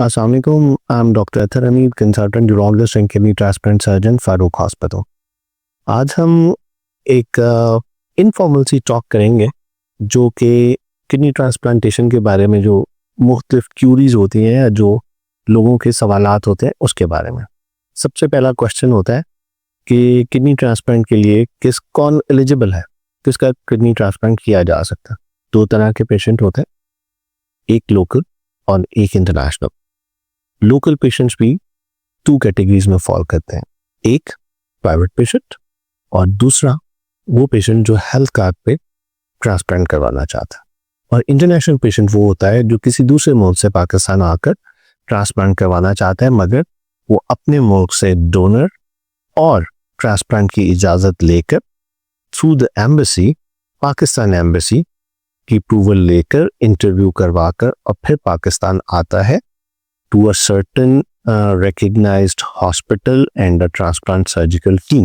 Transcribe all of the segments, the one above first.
अस्सलाम वालेकुम। I am doctor Athar Hamid, consultant urologist and kidney transplant surgeon, Farooq hospital. आज हम एक इनफॉर्मल सी टॉक करेंगे जो कि किडनी ट्रांसप्लांटेशन के बारे में जो मुख्तलिफ क्यूरीज होती हैं या जो लोगों के सवालात होते हैं उसके बारे में। सबसे पहला क्वेश्चन होता है कि किडनी ट्रांसप्लांट के लिए कौन एलिजिबल है, किसका किडनी ट्रांसप्लांट किया जा सकता है। दो तरह के पेशेंट होते हैं, एक लोकल और एक इंटरनेशनल। लोकल पेशेंट्स भी टू कैटेगरीज में फॉल करते हैं, एक प्राइवेट पेशेंट और दूसरा वो पेशेंट जो हेल्थ कार्ड पे ट्रांसप्लांट करवाना चाहता है। और इंटरनेशनल पेशेंट वो होता है जो किसी दूसरे मुल्क से पाकिस्तान आकर ट्रांसप्लांट करवाना चाहता है, मगर वो अपने मुल्क से डोनर और ट्रांसप्लांट की इजाज़त लेकर through the embassy, Pakistan embassy की अप्रूवल लेकर इंटरव्यू करवाकर और फिर पाकिस्तान आता है to a certain recognized hospital and a transplant surgical team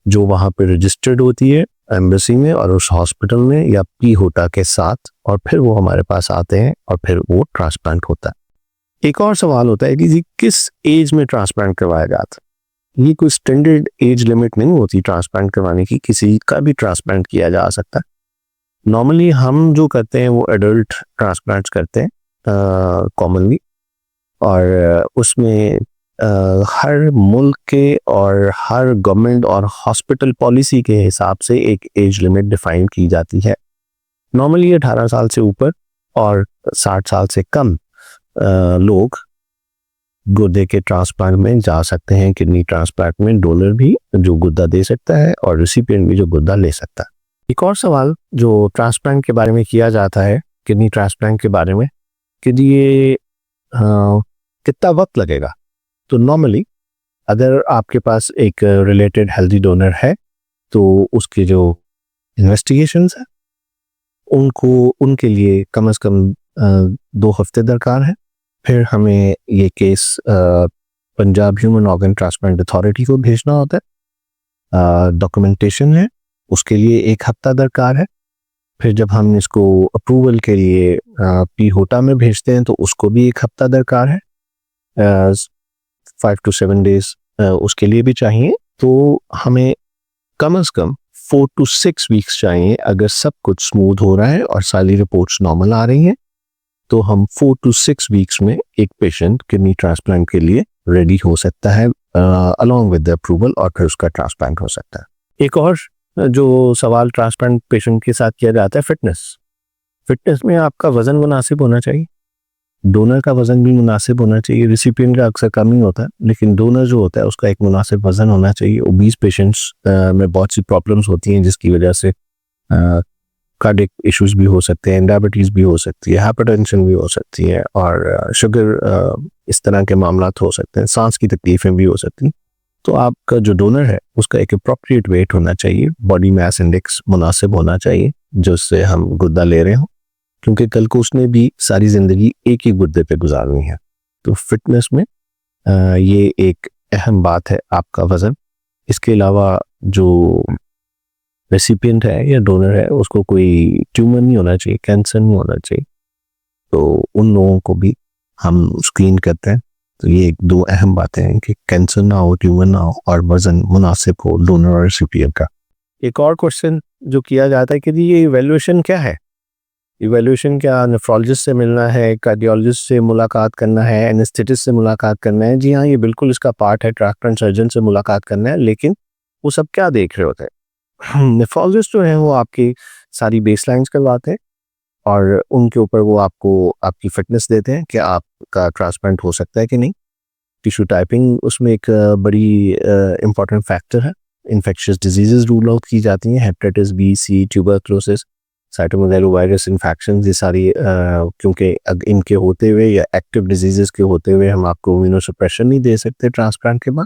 जो वहाँ पे रजिस्टर्ड होती है एम्बेसी में और उस हॉस्पिटल में या पी होटा के साथ, और फिर वो हमारे पास आते हैं और फिर वो ट्रांसप्लांट होता है। एक और सवाल होता है कि जी किस एज में ट्रांसप्लांट करवाया जाता है। ये कोई स्टैंडर्ड एज लिमिट नहीं होती ट्रांसप्लांट करवाने की, किसी का भी ट्रांसप्लांट किया जा सकता है। नॉर्मली हम जो करते हैं वो एडल्ट ट्रांसप्लांट्स करते हैं कॉमनली, और उसमें हर मुल्क के और हर गवर्नमेंट और हॉस्पिटल पॉलिसी के हिसाब से एक एज लिमिट डिफाइन की जाती है। नॉर्मली 18 साल से ऊपर और 60 साल से कम लोग गुर्दे के ट्रांसप्लांट में जा सकते हैं। किडनी ट्रांसप्लांट में डोनर भी जो गुर्दा दे सकता है और रिसिपिएंट भी जो गुर्दा ले सकता है। एक और सवाल जो ट्रांसप्लांट के बारे में किया जाता है, किडनी ट्रांसप्लांट के बारे में, कि ये कितना वक्त लगेगा। तो नॉर्मली अगर आपके पास एक रिलेटेड हेल्दी डोनर है तो उसके जो इन्वेस्टिगेशंस है उनके लिए कम से कम 2 हफ्ते दरकार है। फिर हमें ये case Punjab human organ transplant authority को भेजना होता है। डॉक्यूमेंटेशन है उसके लिए 1 हफ्ता दरकार है। फिर जब हम इसको अप्रूवल के लिए पी होटा में भेजते हैं तो उसको भी 1 हफ्ता दरकार है। 5 to 7 days उसके लिए भी चाहिए। तो हमें कम से कम 4 to 6 weeks चाहिए। अगर सब कुछ स्मूथ हो रहा है और सारी रिपोर्ट्स नॉर्मल आ रही हैं तो हम 4 to 6 weeks में एक पेशेंट किडनी ट्रांसप्लांट के लिए रेडी हो सकता है अलॉन्ग विद द अप्रूवल, और फिर उसका ट्रांसप्लांट हो सकता है। एक और जो सवाल ट्रांसप्लांट पेशेंट के साथ किया जाता है, फिटनेस में आपका वजन मुनासिब होना चाहिए, डोनर का वजन भी मुनासिब होना चाहिए। रिसिपिएंट का अक्सर कम ही होता है, लेकिन डोनर जो होता है उसका एक मुनासिब वजन होना चाहिए। ओबीस पेशेंट्स में बहुत सी प्रॉब्लम्स होती हैं जिसकी वजह से कार्डियक इश्यूज भी हो सकते हैं, डायबिटीज़ भी हो सकती है, हाइपरटेंशन भी हो सकती है, और शुगर इस तरह के मामला हो सकते हैं, सांस की तकलीफें भी हो सकती हैं। तो आपका जो डोनर है उसका एक अप्रोप्रिएट वेट होना चाहिए, बॉडी मास इंडेक्स मुनासिब होना चाहिए जिससे हम गुर्दा ले रहे हों, क्योंकि कल को उसने भी सारी ज़िंदगी एक ही गुर्दे पे गुजारनी है। तो फिटनेस में ये एक अहम बात है, आपका वज़न। इसके अलावा जो रेसिपिएंट है या डोनर है उसको कोई ट्यूमर नहीं होना चाहिए, कैंसर नहीं होना चाहिए। तो उन लोगों को भी हम स्क्रीन करते हैं। तो ये 2 अहम बातें हैं कि कैंसर ना हो, ट्यूमर ना हो, और वजन मुनासिब हो डोनर और रिसिपिएंट का। एक और क्वेश्चन जो किया जाता है कि ये इवैल्यूएशन क्या है। इवैल्यूएशन क्या नेफ्रोलॉजिस्ट से मिलना है, कार्डियोलॉजिस्ट से मुलाकात करना है, एनेस्थेटिस्ट से मुलाकात करना है? जी हाँ, ये बिल्कुल इसका पार्ट है, ट्रांसप्लांट सर्जन से मुलाकात करना है। लेकिन वो सब क्या देख रहे होते हैं? नेफ्रोलॉजिस्ट जो है वो आपकी सारी बेसलाइंस करवाते हैं और उनके ऊपर वो आपको आपकी फिटनेस देते हैं कि आपका ट्रांसप्लांट हो सकता है कि नहीं। टिश्यू टाइपिंग उसमें एक बड़ी इम्पॉर्टेंट फैक्टर है। इन्फेक्शियस डिजीजेस रूल आउट की जाती हैं, हेपेटाइटिस बी, सी, ट्यूबरक्लोसिस, साइटोमेगालोवायरस इन्फेक्शन, ये सारी क्योंकि इनके होते हुए या एक्टिव डिजीजेस के होते हुए हम आपको इम्यूनोसप्रेशन नहीं दे सकते ट्रांसप्लांट के बाद।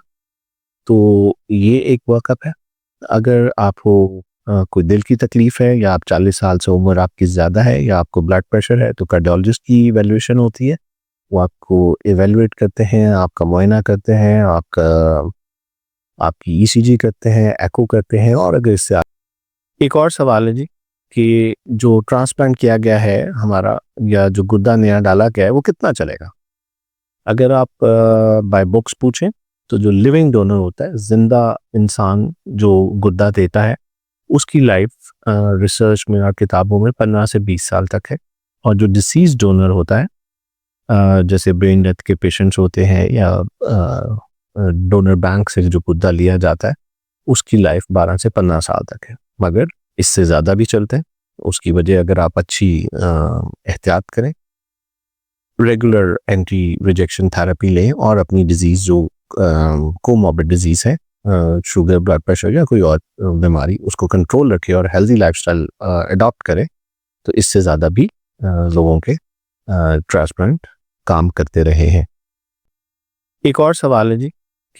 तो ये एक वर्कअप है। अगर आपको कोई दिल की तकलीफ है या आप 40 साल से उम्र आपकी ज़्यादा है या आपको ब्लड प्रेशर है तो कार्डियोलॉजिस्ट की इवैल्यूएशन होती है। वो आपको इवैल्यूएट करते हैं, आपका मुआयना करते हैं, आपकी ईसीजी करते हैं, एको करते हैं। और अगर इससे एक और सवाल है जी कि जो ट्रांसप्लांट किया गया है हमारा या जो गुर्दा नया डाला गया है वो कितना चलेगा। अगर आप बाय बुक्स पूछें तो जो लिविंग डोनर होता है, जिंदा इंसान जो गुर्दा देता है, उसकी लाइफ रिसर्च में और किताबों में 15 से 20 साल तक है। और जो डिसीज डोनर होता है, जैसे ब्रेन डेथ के पेशेंट्स होते हैं या डोनर बैंक से जो गुर्दा लिया जाता है, उसकी लाइफ 12 से 15 साल तक है, मगर इससे ज़्यादा भी चलते हैं। उसकी वजह अगर आप अच्छी एहतियात करें, रेगुलर एंटी रिजेक्शन थेरेपी लें और अपनी डिजीज़ जो कोमॉर्बिड डिजीज़ है, शुगर, ब्लड प्रेशर या कोई और बीमारी, उसको कंट्रोल रखें और हेल्दी लाइफस्टाइल अडॉप्ट करें, तो इससे ज़्यादा भी लोगों के ट्रांसप्लांट काम करते रहे हैं। एक और सवाल है जी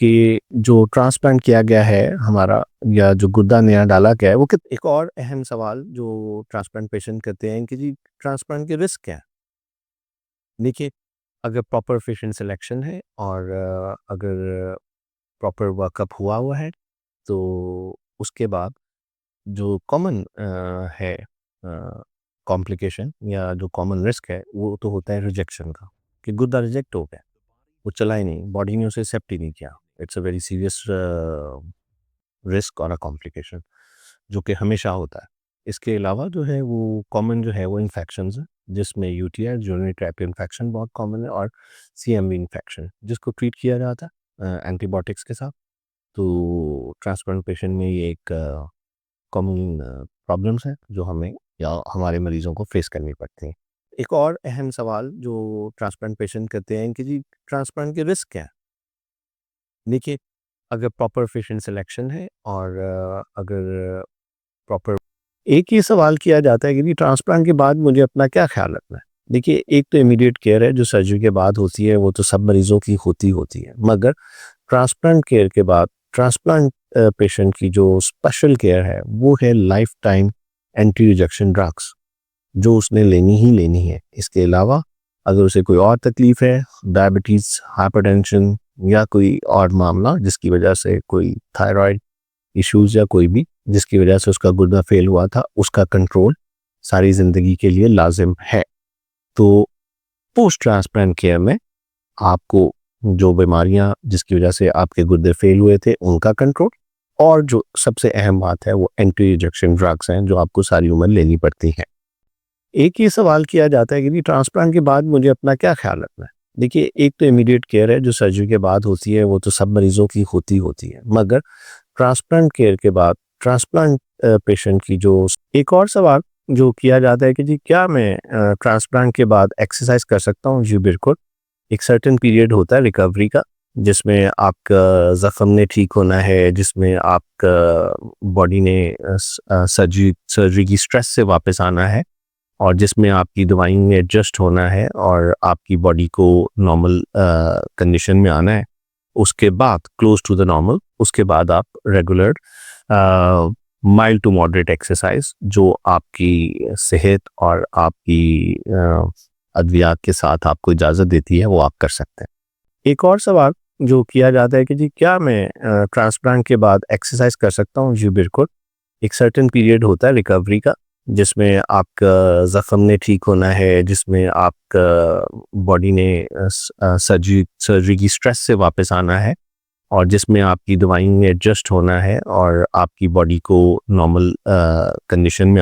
कि जो ट्रांसप्लांट किया गया है हमारा, या जो गुर्दा नया डाला गया है, वो एक और अहम सवाल जो ट्रांसप्लांट पेशेंट करते हैं कि जी ट्रांसप्लांट के रिस्क क्या है। देखिए, अगर प्रॉपर पेशेंट सिलेक्शन है और अगर प्रॉपर वर्कअप हुआ है, तो उसके बाद जो कॉमन है कॉम्प्लिकेशन या जो कॉमन रिस्क है, वो तो होता है रिजेक्शन का, कि गुर्दा रिजेक्ट हो गया, वो चला ही नहीं, बॉडी ने उसे एक्सेप्ट ही नहीं किया। It's a very serious risk और अ कॉम्प्लिकेशन जो कि हमेशा होता है। इसके अलावा जो है वो कॉमन जो है वो इन्फेक्शंस है, जिसमें यूटीआई, यूरिनरी ट्रैक्ट इन्फेक्शन बहुत कॉमन है, और सीएमवी इन्फेक्शन, जिसको ट्रीट किया जाता है एंटीबायोटिक्स के साथ। तो ट्रांसप्लांट पेशेंट में ये एक कॉमन प्रॉब्लम्स हैं जो हमें या हमारे मरीजों को फेस करनी पड़ती हैं। एक और अहम सवाल जो ट्रांसप्लांट पेशेंट करते हैं कि जी ट्रांसप्लांट के रिस्क क्या है। देखिए, अगर प्रॉपर पेशेंट सिलेक्शन है और अगर प्रॉपर, एक ही सवाल किया जाता है कि जी ट्रांसप्लांट के बाद मुझे अपना क्या ख्याल रखना है। देखिए, एक तो इमीडिएट केयर है जो सर्जरी के बाद होती है, वो तो सब मरीजों की होती है, मगर ट्रांसप्लांट केयर के बाद ट्रांसप्लांट पेशेंट की जो स्पेशल केयर है, वो है life time anti rejection drugs, जो उसने लेनी ही लेनी है। इसके अलावा अगर उसे कोई और तकलीफ है, डायबिटीज़, हाइपरटेंशन या कोई और मामला जिसकी वजह से, कोई थायराइड इश्यूज या कोई भी जिसकी वजह से उसका गुर्दा फेल हुआ था, उसका कंट्रोल सारी ज़िंदगी के लिए लाजिम है। तो पोस्ट ट्रांसप्लांट केयर में आपको जो बीमारियां जिसकी वजह से आपके गुर्दे फेल हुए थे, उनका कंट्रोल, और जो सबसे अहम बात है वो एंटी रिजेक्शन ड्रग्स हैं जो आपको सारी उम्र लेनी पड़ती हैं। एक ही सवाल किया जाता है कि ट्रांसप्लांट के बाद मुझे अपना क्या ख्याल रखना है। देखिए, एक तो इमीडिएट केयर है जो सर्जरी के बाद होती है, वो तो सब मरीजों की होती है, मगर ट्रांसप्लांट केयर के बाद ट्रांसप्लांट पेशेंट की जो, एक और सवाल जो किया जाता है कि जी क्या मैं ट्रांसप्लांट के बाद एक्सरसाइज कर सकता हूँ। जी बिल्कुल, एक सर्टेन पीरियड होता है रिकवरी का, जिसमें आपका जख्म ने ठीक होना है, जिसमें आपका बॉडी ने सर्जरी की स्ट्रेस से वापस आना है, और जिसमें आपकी दवाई में एडजस्ट होना है और आपकी बॉडी को नॉर्मल कंडीशन में आना है। उसके बाद क्लोज टू द नॉर्मल, उसके बाद आप regular mild to moderate exercise जो आपकी सेहत और आपकी अद्वियात के साथ आपको इजाज़त देती है, वो आप कर सकते हैं। एक और सवाल जो किया जाता है कि जी क्या मैं ट्रांसप्लांट के बाद एक्सरसाइज कर सकता हूँ। जी बिल्कुल, एक सर्टेन पीरियड होता है रिकवरी का, जिसमें आपका जख्म ने ठीक होना है, जिसमें आपका बॉडी ने सर्जरी की स्ट्रेस से वापस आना है, और जिसमें आपकी दवाई में एडजस्ट होना है और आपकी बॉडी को नॉर्मल कंडीशन में